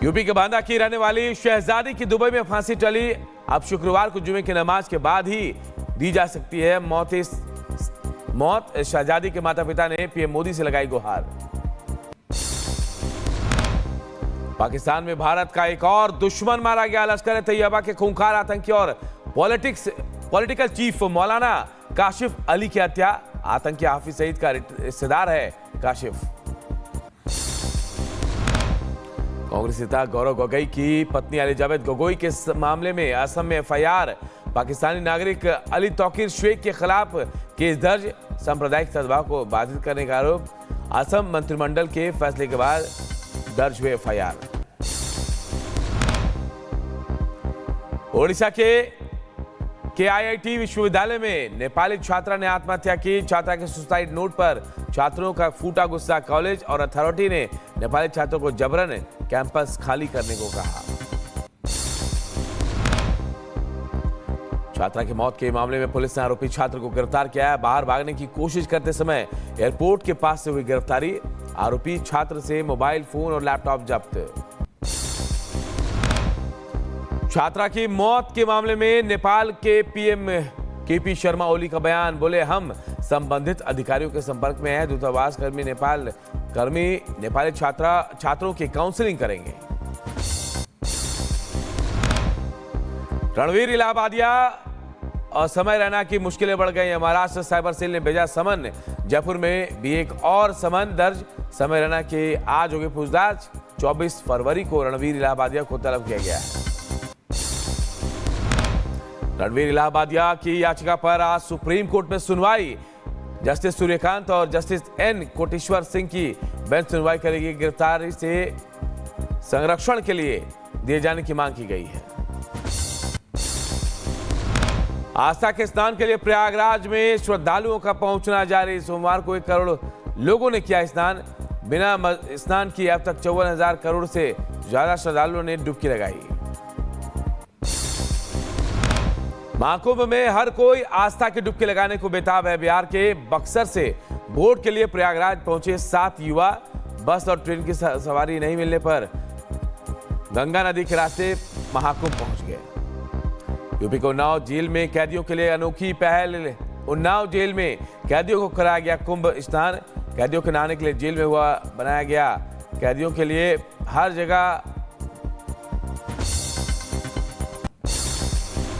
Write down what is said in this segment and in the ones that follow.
UP के बांदा की रहने वाली शहजादी की दुबई में फांसी टली। अब शुक्रवार को जुमे की नमाज के बाद ही दी जा सकती है मौत। शहजादी के माता पिता ने पीएम मोदी से लगाई गुहार। पाकिस्तान में भारत का एक और दुश्मन मारा गया। लश्कर ए तैयबा के खूंखार आतंकी और पॉलिटिकल चीफ मौलाना काशिफ अली की हत्या। आतंकी हाफिज सईद का रिश्तेदार है काशिफ। कांग्रेस नेता गौरव गोगोई की पत्नी एलिजाबेथ गोगोई के मामले में असम में एफआईआर। पाकिस्तानी नागरिक अली तौकीर शेख के खिलाफ केस दर्ज। सांप्रदायिक सद्भाव को बाधित करने का आरोप। असम मंत्रिमंडल के फैसले के बाद दर्ज हुए एफआईआर। ओडिशा के आईआईटी विश्वविद्यालय में नेपाली छात्रा ने आत्महत्या की। छात्रा के सुसाइड नोट पर छात्रों का फूटा गुस्सा। कॉलेज और अथॉरिटी ने नेपाली छात्रों को जबरन कैंपस खाली करने को कहा। छात्रा की मौत के मामले में पुलिस ने आरोपी छात्र को गिरफ्तार किया है। बाहर भागने की कोशिश करते समय एयरपोर्ट के पास से हुई गिरफ्तारी। आरोपी छात्र से मोबाइल फोन और लैपटॉप जब्त। छात्रा की मौत के मामले में नेपाल के पीएम केपी शर्मा ओली का बयान। बोले, हम संबंधित अधिकारियों के संपर्क में हैं। दूतावास कर्मी नेपाली छात्रों की काउंसलिंग करेंगे। रणवीर इलाहाबादिया और समय रैना की मुश्किलें बढ़ गई। महाराष्ट्र साइबर सेल ने भेजा समन। जयपुर में भी एक और समन दर्ज। समय रैना के आज होगी पूछताछ। 24 फरवरी को रणवीर इलाहाबादिया को तलब किया गया है। रणवीर इलाहाबादिया की याचिका पर आज सुप्रीम कोर्ट में सुनवाई। जस्टिस सूर्यकांत और जस्टिस एन कोटेश्वर सिंह की बेंच सुनवाई करेगी। गिरफ्तारी से संरक्षण के लिए दिए जाने की मांग की गई है। आस्था के स्नान के लिए प्रयागराज में श्रद्धालुओं का पहुंचना जारी। सोमवार को 1 करोड़ लोगों ने किया स्नान। बिना स्नान किए अब तक 54,000 करोड़ से ज्यादा श्रद्धालुओं ने डुबकी लगाई। महाकुंभ में हर कोई आस्था की डुबकी लगाने को बेताब है। बिहार के बक्सर से वोट के लिए प्रयागराज पहुंचे 7 युवा। बस और ट्रेन की सवारी नहीं मिलने पर गंगा नदी के रास्ते महाकुंभ पहुंच गए। यूपी के उन्नाव जेल में कैदियों के लिए अनोखी पहल। उन्नाव जेल में कैदियों को कराया गया कुंभ स्नान। कैदियों के नहाने के लिए जेल में बनाया गया। कैदियों के लिए हर जगह।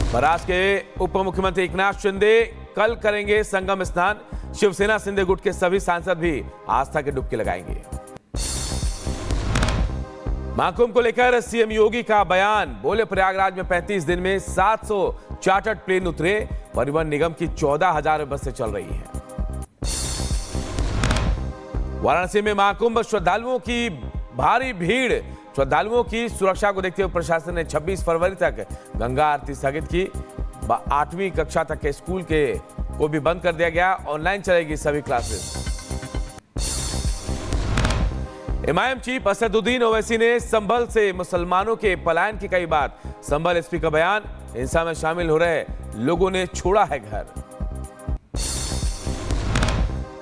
महाराष्ट्र के उप मुख्यमंत्री एकनाथ शिंदे कल करेंगे संगम स्नान। शिवसेना शिंदे गुट के सभी सांसद भी आस्था की डुबकी लगाएंगे। महाकुंभ को लेकर सीएम योगी का बयान। बोले, प्रयागराज में 35 दिन में 700 चार्टर्ड प्लेन उतरे। परिवहन निगम की 14,000 बसें चल रही हैं। वाराणसी में महाकुंभ श्रद्धालुओं की भारी भीड़। श्रद्धालुओं की सुरक्षा को देखते हुए प्रशासन ने 26 फरवरी तक गंगा आरती स्थगित की। 8वीं कक्षा तक के स्कूल को भी बंद कर दिया गया। ऑनलाइन चलेगी सभी classes. MIM chief Asaduddin Owaisi ने संभल से मुसलमानों के पलायन की कही बात। संभल एसपी का बयान। हिंसा में शामिल हो रहे लोगों ने छोड़ा है घर।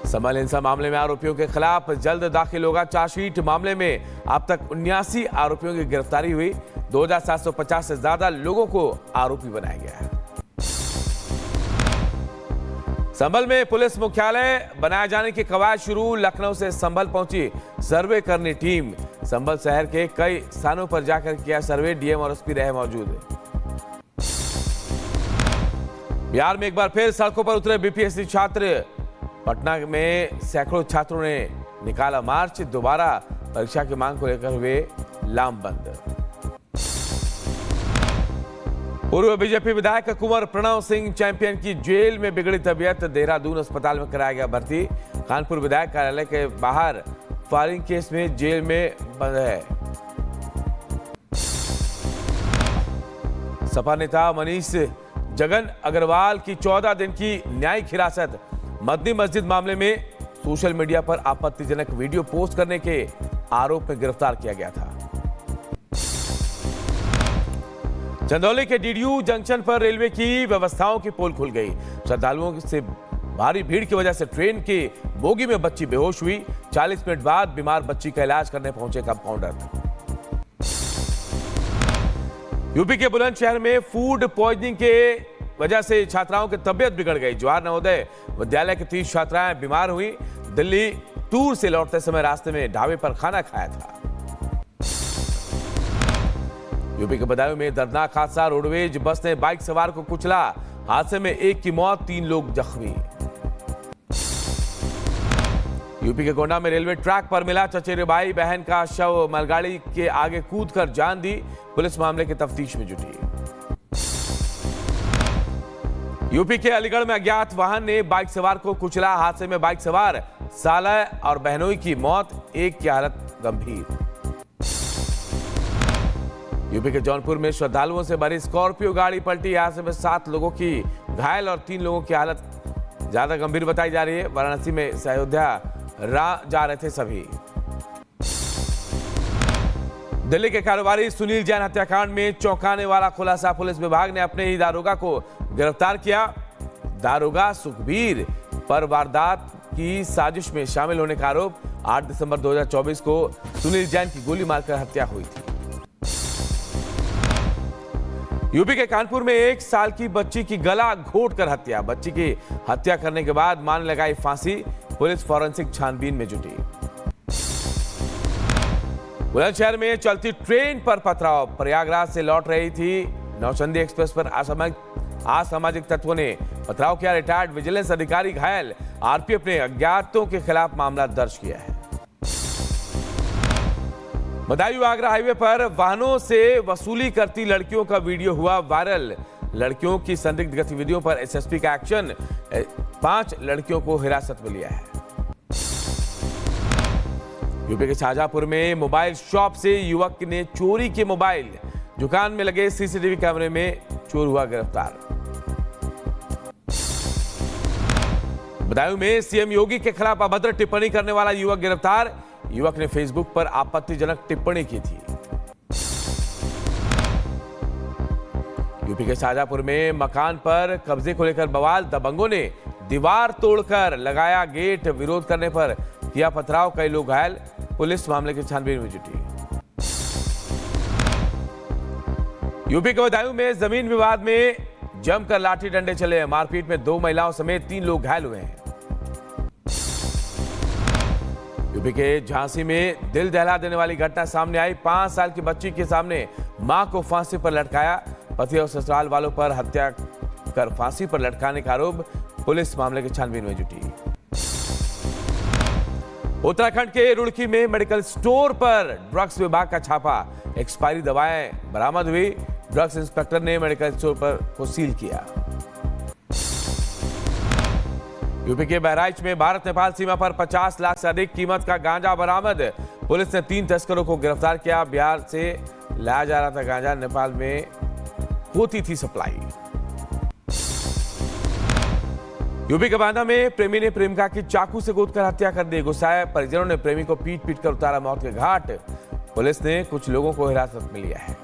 संभल हिंसा मामले में आरोपियों के खिलाफ जल्द दाखिल होगा चार्जशीट। मामले में अब तक 79 आरोपियों की गिरफ्तारी हुई। 2750 से ज्यादा लोगों को आरोपी बनाया गया है। संभल में पुलिस मुख्यालय बनाए जाने की कवायद शुरू। लखनऊ से संभल पहुंची सर्वे करने टीम। संभल शहर के कई स्थानों पर जाकर किया सर्वे। डीएम और एसपी रहे मौजूद। बिहार में एक बार फिर सड़कों पर उतरे बीपीएससी छात्र। पटना में सैकड़ों छात्रों ने निकाला मार्च। दोबारा परीक्षा की मांग को लेकर हुए लामबंद। पूर्व बीजेपी विधायक कुंवर प्रणव सिंह चैंपियन की जेल में बिगड़ी तबीयत। देहरादून अस्पताल में कराया गया भर्ती। कानपुर विधायक कार्यालय के बाहर फायरिंग केस में जेल में बंद है। सपा नेता मनीष जगन अग्रवाल की 14 दिन की न्यायिक हिरासत। मदनी मस्जिद मामले में सोशल मीडिया पर आपत्तिजनक वीडियो पोस्ट करने के आरोप में गिरफ्तार किया गया था। चंदौली के डीडीयू जंक्शन पर रेलवे की व्यवस्थाओं की पोल खुल गई। श्रद्धालुओं से भारी भीड़ की वजह से ट्रेन की बोगी में बच्ची बेहोश हुई। 40 मिनट बाद बीमार बच्ची का इलाज करने पहुंचे कंपाउंडर। यूपी के बुलंदशहर में फूड पॉइजनिंग के वजह से छात्राओं की तबीयत बिगड़ गई। जवाहर नवोदय विद्यालय की 30 छात्राएं बीमार हुई। दिल्ली टूर से लौटते समय रास्ते में ढाबे पर खाना खाया था। यूपी के बदायूं में दर्दनाक हादसा। रोडवेज बस ने बाइक सवार को कुचला। हादसे में एक की मौत, 3 लोग जख्मी। यूपी के गोंडा में रेलवे ट्रैक पर मिला चचेरे भाई बहन का शव। मालगाड़ी के आगे कूदकर जान दी। पुलिस मामले की तफ्तीश में जुटी। यूपी के अलीगढ़ में अज्ञात वाहन ने बाइक सवार को कुचला। हादसे में बाइक सवार साला और बहनोई की मौत, एक की हालत गंभीर। यूपी के जौनपुर में श्रद्धालुओं से भरी स्कॉर्पियो गाड़ी पलटी। हादसे में 7 लोगों की घायल और 3 लोगों की हालत ज्यादा गंभीर बताई जा रही है। वाराणसी में से अयोध्या जा रहे थे सभी। दिल्ली के कारोबारी सुनील जैन हत्याकांड में चौंकाने वाला खुलासा। पुलिस विभाग ने अपने ही दारोगा को गिरफ्तार किया। दारोगा सुखबीर पर वारदात की साजिश में शामिल होने का आरोप। 8 दिसंबर 2024 को सुनील जैन की गोली मारकर हत्या हुई थी। यूपी के कानपुर में 1 साल की बच्ची की गला घोंटकर हत्या। बच्ची की हत्या करने के बाद मां ने लगाई फांसी। पुलिस फॉरेंसिक छानबीन में जुटी। बुलंदशहर में चलती ट्रेन पर पथराव। प्रयागराज से लौट रही थी नौचंदी एक्सप्रेस पर असामाजिक तत्वों ने पथराव किया। रिटायर्ड विजिलेंस अधिकारी घायल। आरपीएफ ने अज्ञातों के खिलाफ मामला दर्ज किया है। बदायूं आगरा हाईवे पर वाहनों से वसूली करती लड़कियों का वीडियो हुआ वायरल। लड़कियों की संदिग्ध गतिविधियों पर एसएसपी का एक्शन। 5 लड़कियों को हिरासत में लिया है। यूपी के शाहजहांपुर में मोबाइल शॉप से युवक ने चोरी के मोबाइल। दुकान में लगे सीसीटीवी कैमरे में चोर हुआ गिरफ्तार। बदायूं में सीएम योगी के खिलाफ अभद्र टिप्पणी करने वाला युवक गिरफ्तार। युवक ने फेसबुक पर आपत्तिजनक टिप्पणी की थी। यूपी के शाहजहांपुर में मकान पर कब्जे को लेकर बवाल। दबंगों ने दीवार तोड़कर लगाया गेट। विरोध करने पर किया पथराव, कई लोग घायल। पुलिस मामले की छानबीन में जुटी। यूपी के बदायूं में जमीन विवाद में जमकर लाठी डंडे चले। मारपीट में 2 महिलाओं समेत 3 लोग घायल हुए हैं। यूपी के झांसी में दिल दहला देने वाली घटना सामने आई। 5 साल की बच्ची के सामने मां को फांसी पर लटकाया। पति और ससुराल वालों पर हत्या कर फांसी पर लटकाने का आरोप। पुलिस मामले की छानबीन में जुटी। उत्तराखंड के रुड़की में मेडिकल स्टोर पर ड्रग्स विभाग का छापा। एक्सपायरी दवाएं बरामद हुई। ड्रग्स इंस्पेक्टर ने मेडिकल स्टोर पर को सील किया। यूपी के बहराइच में भारत नेपाल सीमा पर 50 लाख से अधिक कीमत का गांजा बरामद। पुलिस ने 3 तस्करों को गिरफ्तार किया। बिहार से लाया जा रहा था गांजा, नेपाल में होती थी सप्लाई। यूपी के बांदा में प्रेमी ने प्रेमिका की चाकू से गोदकर हत्या कर दी। गुस्साए परिजनों ने प्रेमी को पीट कर उतारा मौत के घाट। पुलिस ने कुछ लोगों को हिरासत में लिया है।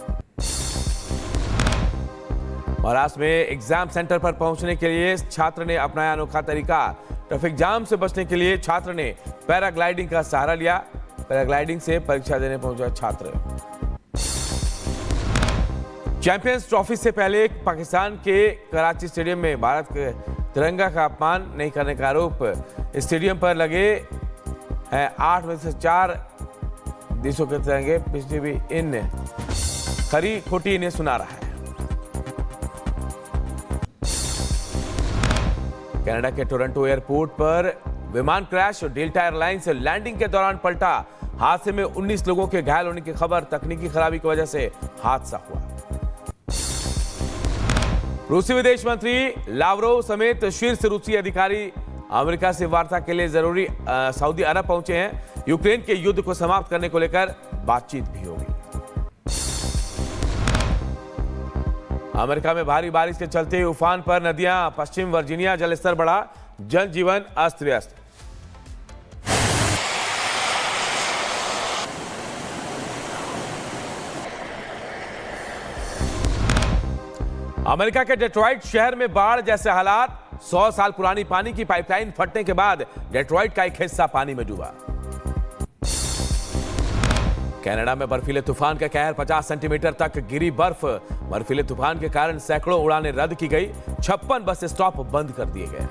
महाराष्ट्र में एग्जाम सेंटर पर पहुंचने के लिए छात्र ने अपनाया अनोखा तरीका। ट्रैफिक जाम से बचने के लिए छात्र ने पैराग्लाइडिंग का सहारा लिया। पैराग्लाइडिंग से परीक्षा देने पहुंचा छात्र। चैंपियंस ट्रॉफी से पहले पाकिस्तान के कराची स्टेडियम में भारत के तिरंगा का अपमान नहीं करने का आरोप। स्टेडियम पर लगे हैं 8 में से 4 देशों के तिरंगे। पिछले भी इन खरी खोटी इन्हें सुना रहा है। कनाडा के टोरंटो एयरपोर्ट पर विमान क्रैश। डेल्टा एयरलाइंस लैंडिंग के दौरान पलटा। हादसे में 19 लोगों के घायल होने की खबर। तकनीकी खराबी की वजह से हादसा हुआ। रूसी विदेश मंत्री लावरोव समेत शीर्ष रूसी अधिकारी अमेरिका से वार्ता के लिए जरूरी सऊदी अरब पहुंचे हैं। यूक्रेन के युद्ध को समाप्त करने को लेकर बातचीत भी होगी। अमेरिका में भारी बारिश के चलते उफान पर नदियां। पश्चिम वर्जीनिया जलस्तर बढ़ा। जनजीवन अस्त व्यस्त। अमेरिका के डेट्रॉइट शहर में बाढ़ जैसे हालात। 100 साल पुरानी पानी की पाइपलाइन फटने के बाद डेट्रॉइट का एक हिस्सा पानी में डूबा। कनाडा में बर्फीले तूफान का कहर, 50 सेंटीमीटर तक गिरी बर्फ। बर्फीले तूफान के कारण सैकड़ों उड़ानें रद्द की गई, 56 बस स्टॉप बंद कर दिए गए।